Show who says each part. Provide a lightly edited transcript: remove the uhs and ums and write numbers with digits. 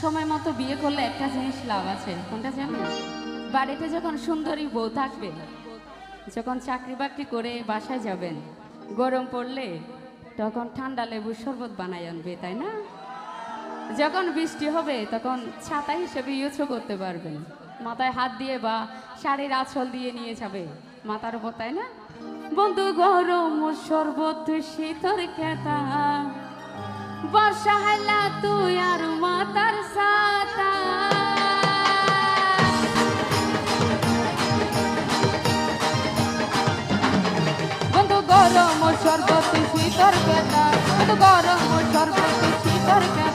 Speaker 1: সময় মতো বিয়ে করলে একটা জিনিস লাভ আছে, কোনটা জানেন? বাড়িতে যখন সুন্দরী বউ থাকবে, যখন চাকরি বাকরি করে বাসায় যাবেন, গরম পড়লে তখন ঠান্ডা লেবুর শরবত বানাই আনবে, তাই না? যখন বৃষ্টি হবে তখন ছাতা হিসেবে ইউজ করতে পারবেন, মাথায় হাত দিয়ে বা শাড়ির আঁচল দিয়ে নিয়ে যাবে মাথার উপর, তাই না? বন্ধু গরম শরবত শীতর খেতা, বর্ষা হাইলা তুই আর মাতার সাতা। বন্ধু গরম শরবত শীতর খেতা, বন্ধু গরম শরবত শীতর খেতা।